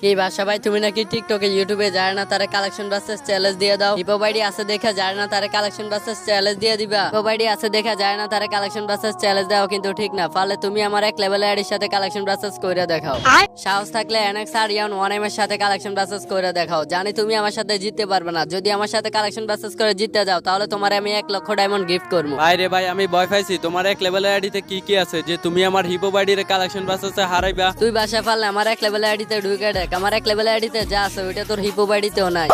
কি বাসা ভাই, তুমি নাকি টিকটকে ইউটিউবে যায় না তারা কালেকশন ভার্সেস চ্যালেঞ্জ দিয়ে দাও। হিপহপ আইডি আছে দেখা যায় না তারা কালেকশন ভার্সেস চ্যালেঞ্জ দিয়ে দিবা। হিপহপ আইডি আছে দেখা যায় না তারা কালেকশন ভার্সেস চ্যালেঞ্জ দাও, কিন্তু ঠিক না। পারলে তুমি আমার এক লেভেলের আইডির সাথে কালেকশন ভার্সেস কইরা দেখাও। সাহস থাকলে এনএক্স আর ইয়ান 1M এর সাথে কালেকশন ভার্সেস কইরা দেখাও। জানি তুমি আমার সাথে জিততে পারবে না। যদি আমার সাথে কালেকশন ভার্সেস করে জিততে যাও তাহলে তোমার আমি 1 লক্ষ ডায়মন্ড গিফট করবো। ভাই রে ভাই, আমি ভয় পাইছি। তোমার এক লেভেলের আইডিতে কি কি আছে যে তুমি আমার হিপহপ আইডির কালেকশন ভার্সেসে হারাইবা? তুই বাসা পারলে আমার এক লেভেলের আইডিতে ঢুকে দেখ। আমার এক লেভেলের আইডিতে যা আছে ওইটা তোর হিপহপ আইডিতেও নাই।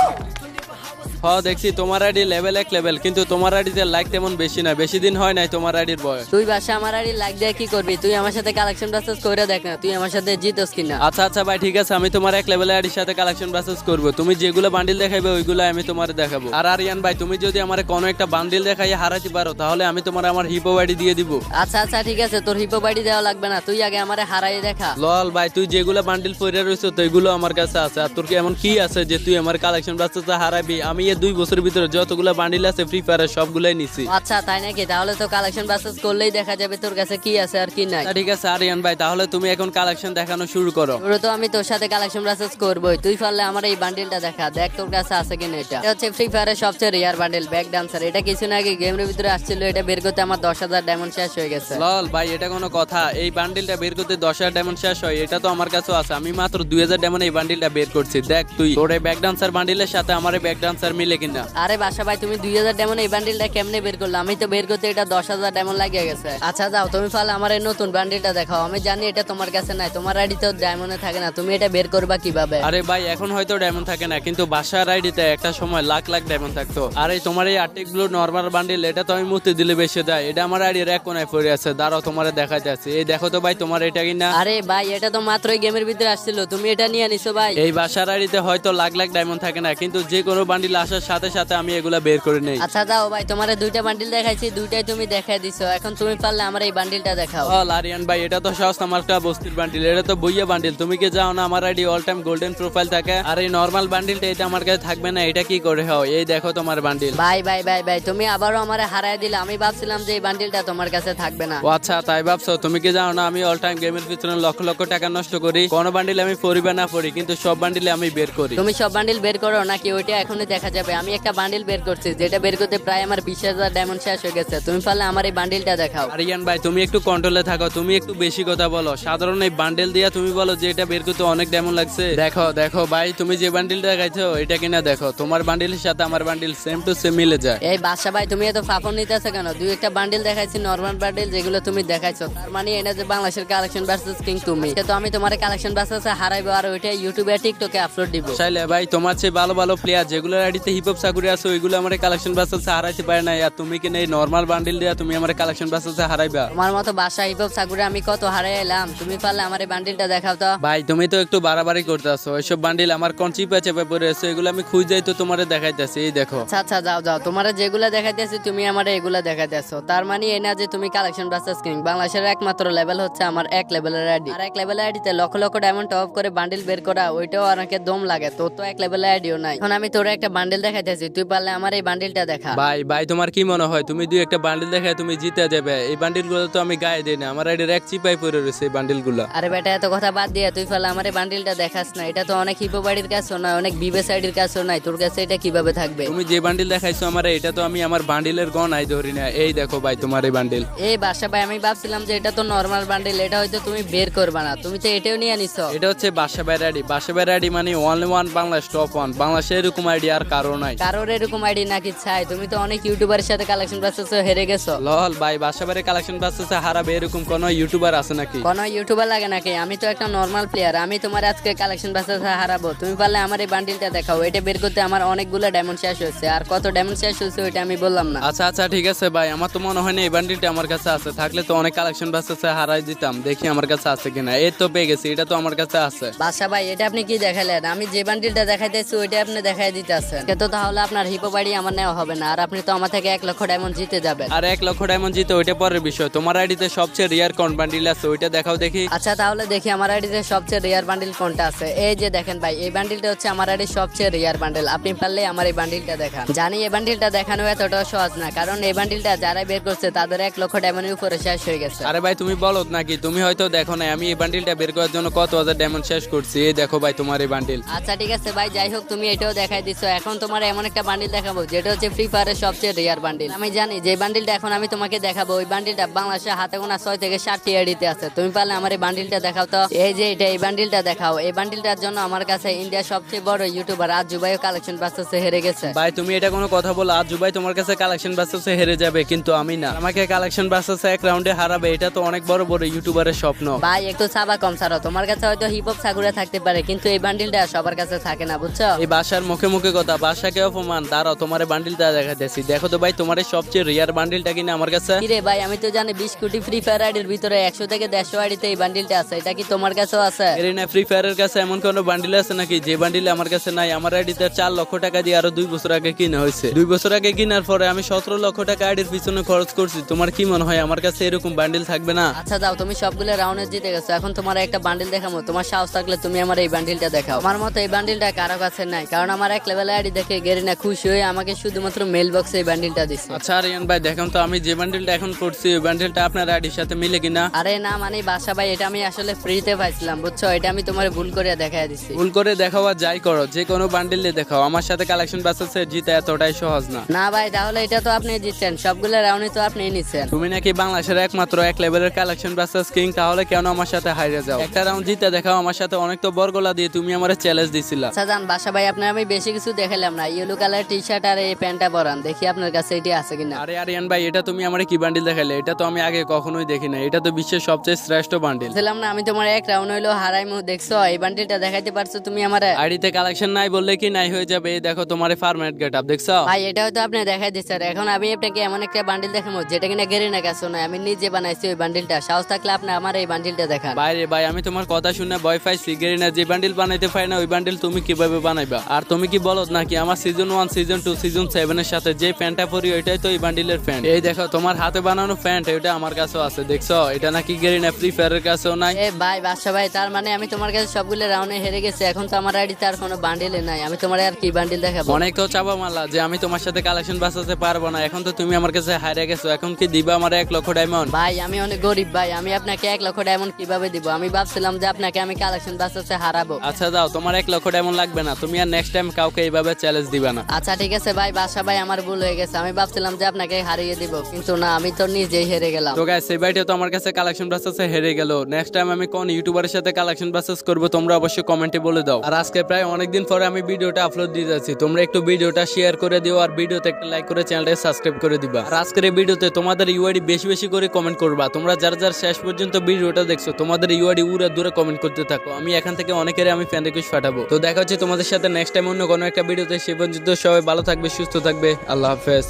দেখছি তোমার আইডি লেভেল 1 লেভেল, কিন্তু তোমার আইডিতে লাইক তেমন বেশি না। বেশি দিন হয় নাই তোমার আইডির বয়স। তুই বাসা আমার আইডি লাইক দিয়ে কি করবি? তুই আমার সাথে কালেকশন ভার্সেস কইরা দেখ না, তুই আমার সাথে জিতস কিনা। আচ্ছা আচ্ছা ভাই, ঠিক আছে, আমি তোমার এক লেভেলের আইডির সাথে কালেকশন ভার্সেস করব। তুমি যেগুলো বান্ডিল দেখাইবে ওইগুলো আমি তোমার দেখাবো। আর আরিয়ান ভাই, তুমি যদি আমার কোনো একটা বান্ডিল দেখাই হারাতে পারো তাহলে আমি তোমার আমার হিপহপ আইডি দিয়ে দিব। আচ্ছা আচ্ছা ঠিক আছে, তোর হিপহপ আইডি দেওয়া লাগবে না, তুই আগে আমারে হারাই দেখা। লল ভাই, তুই যেগুলো বান্ডিল পরে রইছো তো এগুলো আমার কাছে আছে। আর তোর কি এমন কি আছে যে তুই আমার কালেকশন ভার্সেসে হারাবি? আমি এই 2 বছরের ভিতরে যতগুলো বান্ডিল আছে ফ্রি ফায়ারের সবগুলাই নিছি। আচ্ছা তাই নাকি? তাহলে তো কালেকশন ভার্সেস করলেই দেখা যাবে তোর কাছে কি আছে আর কি নাই। ঠিক আছে আরিয়ান ভাই, তাহলে তুমি এখন কালেকশন দেখানো শুরু করো। শুরু তো আমি তোর সাথে কালেকশন ভার্সেস করবই। তুই পারলে আমার এই বান্ডিলটা দেখা, দেখ তোর কাছে আছে কিনা। এটা হচ্ছে ফ্রি ফায়ারের সবচেয়ে রিয়ার বান্ডিল, ব্যাক ডান্সার। এটা কিছুদিন আগে গেমের ভিতরে আসছিল, এটা বের করতে আমার 10,000 ডায়মন্ড শেষ হয়ে গেছে। লল ভাই, এটা কোনো কথা? এই বান্ডিলটা বের করতে 10,000 ডায়মন্ড শেষ হয়? এটা তো আমার কাছেও আছে। আমি মাত্র 2,000 ডায়মন্ড এই বান্ডিলটা বের করছি। দেখ তুই তোর এই ব্যাক ডান্সার বান্ডিলের সাথে আমার এই ব্যাক ডান্সার মিলে কিনা। আরে বাসা ভাই, তুমি 2,000 ডায়মন্ড এই বান্ডিলটা কেমনে বের করলে? আমি তো বের করতে এটা 10,000 ডায়মন্ড লাগিয়ে গেছে। আচ্ছা যাও, তুমি পারলে আমার এই নতুন বান্ডিলটা দেখাও। আমি জানি এটা তোমার কাছে নাই, তোমার আইডি তো ডায়মন্ডে থাকে না, তুমি এটা বের করবা কিভাবে? আরে ভাই, এখন হয়তো ডায়মন্ড থাকে না, কিন্তু বাসার আইডিতে একটা সময় লাখ লাখ ডায়মন্ড থাকতো। আর এই তোমার এই আর্টিক ব্লু নরমাল বান্ডিল, এটা তো আমি মুতে দিলে বেশি দেয়। এটা আমার আইডির এক কোনায় পড়ে আছে, দাঁড়াও তোমার দেখাতে আছে। এই দেখো তো ভাই, তোমার এটা কিনা? আরে ভাই, এটা তো মাত্রই গেমের ভিতরে আসছিল, তুমি এটা নিয়ে নিছো ভাই। এই বাসার আইডিতে হয়তো লাখ লাখ ডায়মন্ড থাকে না, কিন্তু যে কোনো বান্ডিল আসার সাথে সাথে আমি এগুলা বের করে নেই। আচ্ছা যাও ভাই, তোমার দুইটা বান্ডিল দেখাইছি, দুইটাই তুমি দেখাই দিছো। এখন তুমি পারলে আমার এই বান্ডিলটা দেখাও। আরিয়ান ভাই, এটা তো সস্তা আমার একটা বস্তির বান্ডিল, এটা তো বইয়া বান্ডিল। তুমি কি যাও না আমার ID all time golden profile থাকে? আর এই নরমাল বান্ডিলটা এটা আমার কাছে থাকবে না, এটা কি করে হয়? এই দেখো তোমার বান্ডিল। ভাই ভাই ভাই ভাই, তুমি আবারও আমারে হারায় দিলে। আমি ভাবছিলাম যে এই বান্ডিলটা তোমার কাছে থাকবে না। ও আচ্ছা, তাই ভাবছো? তুমি কি জানো না আমি অল টাইম গেমের পিছনে লক্ষ লক্ষ টাকা নষ্ট করি? কোন বান্ডিল আমি পরিবে না পড়ি, কিন্তু সব বান্ডিলে আমি বের করি। তুমি সব বান্ডিল বের করো নাকি ওইটা এখনই দেখা যাবে? আমি একটা বান্ডিল বের করছি, যেটা বের করতে প্রায় আমার 20,000 ডায়মন্ড শেষ হয়ে গেছে। তুমি পারলে আমার এই বান্ডিলটা দেখাও। আরিয়ান ভাই, তুমি একটু কন্ট্রোলে থাকো, তুমি একটু বেশি কথা বলো। সাধারণ এই বান্ডিল দিয়া তুমি বলো যে এটা বের করতে অনেক ডায়মন্ড লাগছে। দেখো দেখো ভাই, তুমি যে বান্ডিলটা দেখাইছো এটা কিনা দেখো, তোমার বান্ডিলের সাথে আমার বান্ডিল সেম টু সেম মিলে যায়। এই বাসা ভাই, তুমি এত ফাফন নিতেছো কেন? দুই একটা বান্ডিল দেখাইছি নরমাল বান্ডিল, যেগুলো তুমি দেখাইছো। তার মানে এটা যে বাংলাদেশের কালেকশন ভার্সেস কিং তুমি, তো আমি তোমার কালেকশন ভার্সেসে হারাইবো আর ওইটা ইউটিউবে টিকটকে আপলোড দিব। চাইলে ভাই, তোমার চেয়ে ভালো ভালো প্লেয়ার যেগুলোর আইডিতে হিপহপ সাকুরি আছে ওইগুলো আমার কালেকশন ভার্সেসে হারাইতে পারে না। আর তুমি কিনা এই নরমাল বান্ডিল দিয়া তুমি আমার কালেকশন ভার্সেসে হারাইবা? তোমার মতো বাসা হিপহপ সাকুরে আমি কত হারাই এলাম। তুমি পারলে আমার এই বান্ডিলটা দেখাও তো। ভাই, তুমি তো একটু বাড়াবাড়ি করতেছো। এইসব বান্ডিল আমার কোন চিপা চেপে পড়ে আছে, এগুলো আমি খুঁজেই তো তোমারে দেখাইতেছি। এই দেখো। আচ্ছা আচ্ছা যাও যাও, তোমার যেগুলা দেখাইতেছি তুমি আমার এগুলা দেখাইতেছো। তার মানে এই না যে তুমি কালেকশন ভার্সেস কিং। বাংলাদেশের একমাত্র লেভেল হচ্ছে আমার 1 লেভেলের আইডি। আর 1 লেভেলের আইডিতে লক্ষ লক্ষ ডায়মন্ড টপ করে বান্ডিল বের করা, ওইটাও অনেকে দম লাগে। তোর তো 1 লেভেলের আইডিও নাই। এখন আমি তোর একটা বান্ডিল দেখাইতেছি, তুই পারলে আমার এই বান্ডিলটা দেখা। ভাই ভাই, তোমার কি মনে হয় তুমি দুই একটা বান্ডিল দেখায় তুমি জিতে যাবে? এই বান্ডিল গুলো তো আমি গায়ে দিই না, আমার আইডির এক চিপাই পড়ে রয়েছে এই বান্ডিল গুলো। আরে বেটা, এত কথা বাদ দিয়ে তুই পারলে আমার এই বান্ডিলটা দেখাস না। এটা তো অনেক হিপো বাড়ির কাছেও নয়, অনেক বিবেস আইডির কাছেও নাই, তোর কাছে এটা কিভাবে থাকবে? তুমি যে বান্ডিল দেখাইছো আমার, এটা তো আমি আমার বান্ডিলের গণাই ধরি না। এই দেখো ভাই, তোমার এই বান্ডিল। এই বাসা ভাই, আমি ভাবছিলাম যে এটা তো নরমাল বান্ডিল, এটা হয়তো তুমি বের করবা না, তুমি তো এটাও নিয়ে নিছো। এটা হচ্ছে বাসা বাইর আইডি। বাসা বাইর আইডি মানে অনলি ওয়ান বাংলাদেশ টপ 1। বাংলাদেশে এরকম আইডি আর কারো নাই। কারোর এরকম আইডি নাকি চাই? তুমি তো অনেক ইউটিউবারের সাথে কালেকশন ভার্সেসে হেরে গেছো। লল ভাই, বাসা বাইরে কালেকশন ভার্সেসে হারাবে এরকম কোন ইউটিউবার আছে নাকি? কোন ইউটিউবার লাগে নাকি? আমি তো একটা নরমাল প্লেয়ার, আমি তোমার আজকে কালেকশন ভার্সেসে হারাবো। তুমি পারলে আমার এই বান্ডিলটা দেখাও। এটা বের করতে আমার অনেকগুলো ডায়মন্ড শেষ হয়েছে, আর কত ডায়মন্ড শেষ হয়েছে ওইটা আমি বললাম না। আচ্ছা আচ্ছা ঠিক আছে ভাই, আমার তো মনে হয় না এই বান্ডিলটা আমার কাছে আছে। থাকলে তো অনেক কালেকশন ভার্সেসে হারাই দিতাম। দেখি আমার কাছে আছে কিনা। এই তো পেয়ে গেছি, এটা তো আমার কাছে আছে। বাসা ভাই, এটা আপনি কি দেখালেন? আমি যে বান্ডিলটা দেখাইতেছি ওইটা আপনি দেখাই দিতেছেন। তো তাহলে আপনার হিপো বাইডি আমার নেওয়া হবে না, আর আপনি তো আমার থেকে 1 লক্ষ ডায়মন্ড জিতে যাবেন। আর 1 লক্ষ ডায়মন্ড জিতে ওইটা পরের বিষয়। তোমার আইডিতে সবচেয়ে রিয়ার কোন বান্ডিল আছে ওইটা দেখাও দেখি। আচ্ছা তাহলে দেখি আমার আইডিতে সবচেয়ে রিয়ার বান্ডিল কোনটা আছে। এই যে দেখেন ভাই, এই বান্ডিলটা হচ্ছে আমার আইডির সবচেয়ে রিয়ার বান্ডিল। আপনি পারলে আমার এই বান্ডিলটা দেখান। জানি এই বান্ডিলটা দেখানো এতটা সহজ না, কারণ এই বান্ডিলটা যারা বের করছে তাদের 1 লক্ষ ডায়মন্ডের উপরে শেষ হয়ে গেছে। আরে ভাই তুমি বলো নাকি, তুমি হয়তো দেখো না আমি এই বান্ডিলটা বের করার জন্য কত হাজার ডায়মন্ড শেষ করছি। এই দেখো ভাই তোমার এই বান্ডিল। আচ্ছা ঠিক আছে ভাই, যাই হোক তুমি এটাও দেখাই দিছো। এখন তোমার এমন একটা বান্ডিল দেখাবো যেটা হচ্ছে ফ্রি ফায়ারের সবচেয়ে রিয়ার বান্ডিল। আমি জানি যে বান্ডিলটা এখন আমি তোমাকে দেখাবো, ওই বান্ডিলটা বাংলাদেশে হাতে গোনা 6 থেকে 7টি আইডিতে আছে। তুমি পারলে আমার এই বান্ডিলটা দেখাও তো। এই যে এটা, এই বান্ডিলটা দেখাও। এই বান্ডিলটার জন্য আমার কাছে ইন্ডিয়ার সবচেয়ে বড় ইউটিউবার আজু ভাইও কালেকশন বাস্তাসে হেরে গেছে। ভাই তুমি এটা কোনো কথা বলো? আজু ভাই তোমার কাছে কালেকশন বাস্তাসে হেরে যাবে, কিন্তু আমি না। আমাকে কালেকশন বাস্তাসে 1 রাউন্ডে হারাবে, এটা তো অনেক বড় বড় ইউটিউবারের স্বপ্ন। ভাই একটু চাবা কম ছাড়ো। তোমার কাছে হয়তো হিপ হপ সাগুরা থাকতে পারে, কিন্তু এই বান্ডিলটা সবার কাছে থাকে না, বুঝছো? এই বাসার মুখে মুখে কথা, বাসাকে অপমান। দাঁড়াও তোমার বান্ডিলটা দেখাতেছি। দেখো তো ভাই তোমার এই সবচেয়ে রিয়ার বান্ডিলটা কিনা আমার কাছে। কিরে ভাই, আমি তো জানি 20 কোটি ফ্রি ফায়ার আইডির ভিতরে 100 থেকে 150 আইডিতে এই বান্ডিলটা আছে। এটা কি তোমার কাছেও আছে? এর না ফ্রি ফায়ারের কাছে এমন কোন বান্ডিল আছে নাকি যে বান্ডিল আমার কাছে নাই? আমার আইডিতে 4 লক্ষ টাকা দিয়ে আরো 2 বছর আগে কিনা হয়েছে। 2 বছর আগে কেনার পরে আমি 17 লক্ষ টাকা আইডির পিছনে খরচ করছি। তোমার কি মনে হয় আমার কাছে এরকম বান্ডিল থাকবে না? আচ্ছা দাও, তুমি সবগুলো রাউন্ডে জিতে গেছো। এখন তোমার একটা বান্ডিল দেখাবো। তোমার সাহস থাকলে তুমি আমার এই বান্ডিলটা দেখাও। আমার মতো এই বান্ডিলটা কারো কাছে নাই, কারণ আমার 1 লেভেল আইডি দেখে গেরিনা খুশি হয়ে আমাকে শুধুমাত্র মেল বক্সে এই বান্ডিলটা দিছে। আচ্ছা আরিয়ান ভাই দেখুন তো আমি যে বান্ডিলটা এখন করছি ওই বান্ডিলটা আপনার আইডির সাথে মিলে কিনা? আরে না মানে বাসা ভাই, এটা আমি আসলে ফ্রিতে পাইছিলাম, বুঝছো? এটা আমি তোমার ভুল করে দেখাই দিছি। ভুল করে দেখাও আর যাই করো, যে কোনো বান্ডিলে দেখাও, আমার সাথে কালেকশন বাসে জিতে এতটাই সহজ না। না ভাই, তাহলে এটা তো আপনি জিতছেন, সবগুলো রাউন্ডে তো আপনি নিছেন। তুমি নাকি বাংলাদেশের একমাত্র 1 লেভেলের কালেকশন বাসেস কিং, তাহলে কেন আমার সাথে হারিয়ে যাও? একটা রাউন্ড জিতে দেখাও আমার সাথে। অনেক তো বরগলা দিয়ে তুমি আমার চ্যালেঞ্জ দিছিলা। আচ্ছা জান বাসা ভাই, আপনার আমি বেশি কিছু দেখালাম না। ইয়েলো কালার টি শার্ট আর এই প্যান্টটা পরান, দেখি আপনার কাছে এটি আছে কিনা। আরে আরিয়ান ভাই এটা তুমি আমার কি বান্ডিল দেখালে? এটা তো আমি আগে কখনোই দেখি না। এটা তো বিশ্বের সবচেয়ে শ্রেষ্ঠ বান্ডিল। বলছিলাম না আমি তোমার 1 রাউন্ড হইলো হারাইমু, দেখছো? এই বান্ডিলটা দেখাইতে পারছো তুমি আমারে? আইডিতে কালেকশন নাই বললে কি নাই হয়ে যাবে? এই দেখো তোমার ফার্মেট গেটআপ দেখছো? ভাই এটা হয়তো আপনি দেখাই দিচ্ছেন। এখন আমি আপনাকে এমন একটা বান্ডিল দেখাবো যেটা কিনা গেরিনা কাছে নয়, আমি নিজে বানাইছি ওই বান্ডিলটা। সাহস থাকলে আপনি আমার এই বান্ডিলটা দেখান। বাইরে ভাই আমি তোমার কথা শুনে ভয় পাইছি। গেরিনা যে বান্ডিল বানাইতে পারে না ওই বান্ডিল তুমি কিভাবে বানাইবা? আর তুমি কি বলো নাকি আমার সিজন 1 সিজন 2 সিজন 7 এর সাথে যে প্যান্টটা পরি ওইটাই তো এই বান্ডিলের প্যান্ট। এই দেখো তোমার হাতে বানানো প্যান্ট, এটা আমার কাছেও আছে দেখছো? এটা নাকি গেরিনা ফ্রি ফায়ারের কাছেও নাই। এ ভাই বাদশা ভাই, তার মানে আমি তোমার কাছে সবগুলো রাউন্ডে হেরে গেছি। এখন তো আমার আইডিতে আর কোনো বান্ডিলে নাই, আমি তোমার আর কি বান্ডিল দেখাবো? অনেক তো চাপা মারলা যে আমি তোমার সাথে কালেকশন বাঁচাতে পারবো না। এখন তো তুমি আমার কাছে হারিয়ে গেছো, এখন কি দিবা আমার 1 লক্ষ ডায়মন্ড? ভাই আমি অনেক গরিব ভাই, আমি আপনাকে 1 লক্ষ ডায়মন্ড কিভাবে দিব? আমি ভাবছিলাম যে আপনাকে আমি কালেকশন বাঁচাতে হারাবো। আচ্ছা দাও, তোমার 1 লক্ষ ডায়মন্ড লাগবে না। তুমি আর নেক্সট টাইম কাউকে এইভাবে চ্যালেঞ্জ দিবা না। আচ্ছা ঠিক আছে ভাই বাদশা ভাই, আমার ভুল হয়ে গেছে। আমি ভাবছিলাম যে আপনাকে হারিয়ে দিব, কিন্তু না, আমি তো নিজেই হেরে গেলাম। তো গাইস এই ভাইটা তো আমার কাছে কালেকশন বাসেসে হেরে গেল। নেক্সট টাইম আমি কোন ইউটিউবারের সাথে কালেকশন বাসেস করব তোমরা অবশ্যই কমেন্টে বলে দাও। আর আজকে প্রায় অনেকদিন পরে আমি ভিডিওটা আপলোড দিয়ে যাচ্ছি, তোমরা একটু ভিডিওটা শেয়ার করে দিও আর ভিডিওতে একটা লাইক করে চ্যানেলটা সাবস্ক্রাইব করে দিবা। আর আজকের এই ভিডিওতে তোমাদের ইউআইডি বেশি বেশি করে কমেন্ট করবা। তোমরা যারা যারা শেষ পর্যন্ত ভিডিওটা দেখছো তোমাদের ইউআইডি উড়ে দূরে কমেন্ট করতে থাকো। আমি এখান থেকে অনেকের আমি ফ্যান রিকোয়েস্ট পাঠাবো। তো দেখা হচ্ছে তোমাদের সাথে নেক্সট টাইম অন্য কোনো একটা ভিডিওতে। সে পর্যন্ত সবাই ভালো থাকবে, সুস্থ থাকবে। আল্লাহ হাফেজ।